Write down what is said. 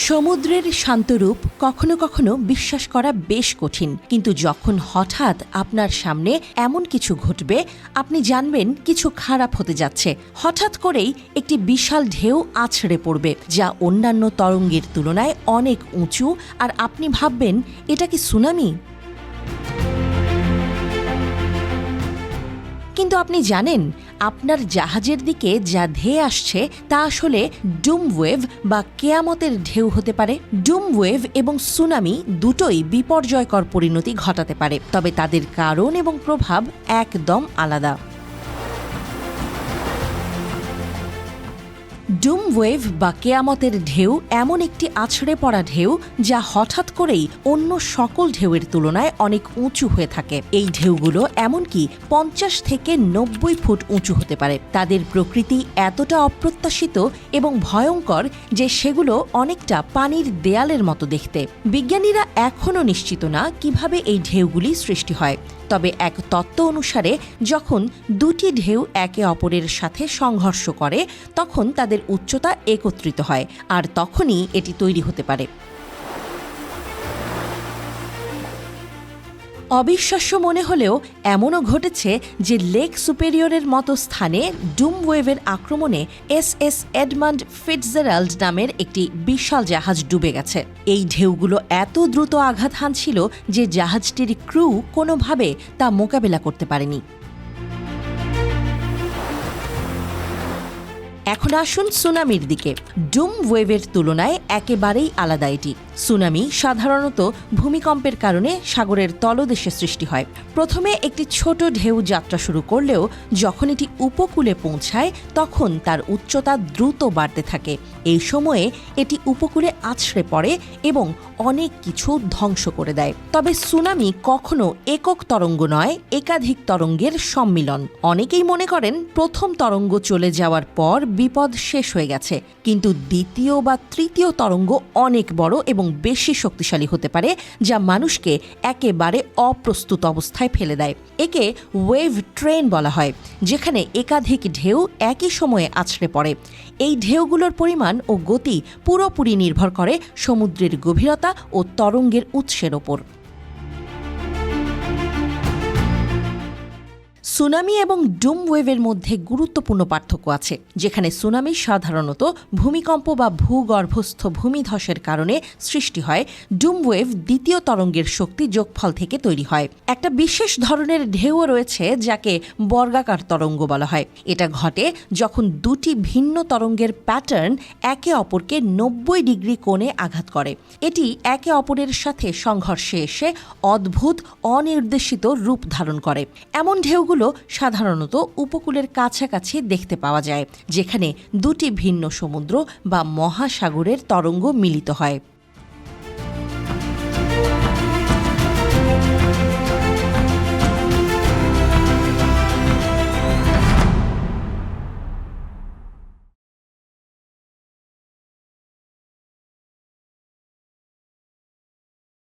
সমুদ্রের শান্তরূপ কখনো কখনো বিশ্বাস করা বেশ কঠিন, কিন্তু যখন হঠাৎ আপনার সামনে এমন কিছু ঘটবে, আপনি জানবেন কিছু খারাপ হতে যাচ্ছে। হঠাৎ করেই একটি বিশাল ঢেউ আছড়ে পড়বে, যা অন্যান্য তরঙ্গের তুলনায় অনেক উঁচু, আর আপনি ভাববেন, এটা কি সুনামি? কিন্তু আপনি জানেন, আপনার জাহাজের দিকে যা ধেয়ে আসছে তা আসলে ডুম ওয়েভ বা কেয়ামতের ঢেউ হতে পারে। ডুম ওয়েভ এবং সুনামি দুটোই বিপর্যয়কর পরিণতি ঘটাতে পারে, তবে তাদের কারণ এবং প্রভাব একদম আলাদা। ডুম ওয়েভ বা কেয়ামতের ঢেউ এমন একটি আছড়ে পড়া ঢেউ যা হঠাৎ করেই অন্য সকল ঢেউয়ের তুলনায় অনেক উঁচু হয়ে থাকে। এই ঢেউগুলো এমনকি 50 থেকে 90 ফুট উঁচু হতে পারে। তাদের প্রকৃতি এতটা অপ্রত্যাশিত এবং ভয়ঙ্কর যে সেগুলো অনেকটা পানির দেয়ালের মতো দেখতে। বিজ্ঞানীরা এখনও নিশ্চিত না কিভাবে এই ঢেউগুলি সৃষ্টি হয়, তবে এক তত্ত্ব অনুসারে যখন দুটি ঢেউ একে অপরের সাথে সংঘর্ষ করে, তখন তাদের উচ্চতা একত্রিত হয়, আর তখনই এটি তৈরি হতে পারে। অবিশ্বাস্য মনে হলেও এমনও ঘটেছে যে লেক সুপেরিয়রের মতো স্থানে ডুম ওয়েভের আক্রমণে এস এডমান্ড ফিটজেরাল্ড নামের একটি বিশাল জাহাজ ডুবে গেছে। এই ঢেউগুলো এত দ্রুত আঘাত হানছিল যে জাহাজটির ক্রু কোনোভাবে তা মোকাবেলা করতে পারেনি। এখন আসুন সুনামির দিকে। ডুম ওয়েভের তুলনায় একেবারেই আলাদা এটি। সুনামি সাধারণত ভূমিকম্পের কারণে সাগরের তলদেশে সৃষ্টি হয়। প্রথমে একটি ছোট ঢেউ যাত্রা শুরু করলেও যখন এটি উপকূলে পৌঁছায়, তখন তার উচ্চতা দ্রুত বাড়তে থাকে। এই সময়ে এটি উপকূলে আছড়ে পড়ে এবং অনেক কিছু ধ্বংস করে দেয়। তবে সুনামি কখনো একক তরঙ্গ নয়, একাধিক তরঙ্গের সম্মিলন। অনেকেই মনে করেন প্রথম তরঙ্গ চলে যাওয়ার পর বিপদ শেষ হয়ে গেছে, কিন্তু দ্বিতীয় বা তৃতীয় তরঙ্গ অনেক বড় এবং বেশি শক্তিশালী হতে পারে, যা মানুষকে একেবারে অপ্রস্তুত অবস্থায় ফেলে দেয়। একে ওয়েভ ট্রেন বলা হয়, যেখানে একাধিক ঢেউ একই সময়ে আছড়ে পড়ে। এই ঢেউগুলোর পরিমাণ ও গতি পুরোপুরি নির্ভর করে সমুদ্রের গভীরতা ও তরঙ্গের উৎসের ওপর। সুনামি এবং ডুম ওয়েভের মধ্যে গুরুত্বপূর্ণ পার্থক্য আছে। যেখানে সুনামি সাধারণত ভূমিকম্প বা ভূগর্ভস্থ ভূমিধসের কারণে সৃষ্টি হয়, ডুম ওয়েভ দ্বিতীয় তরঙ্গের শক্তি যোগফল থেকে তৈরি হয়। একটা বিশেষ ধরনের ঢেউও রয়েছে যাকে বর্গাকার তরঙ্গ বলা হয়। এটা ঘটে যখন দুটি ভিন্ন তরঙ্গের প্যাটার্ন একে অপরকে 90 ডিগ্রি কোণে আঘাত করে। এটি একে অপরের সাথে সংঘর্ষে এসে অদ্ভুত অনির্দেশিত রূপ ধারণ করে। এমন ঢেউগুলো সাধারণত উপকূলের কাছাকাছি দেখতে পাওয়া যায়, যেখানে দুটি ভিন্ন সমুদ্র বা মহাসাগরের তরঙ্গ মিলিত হয়।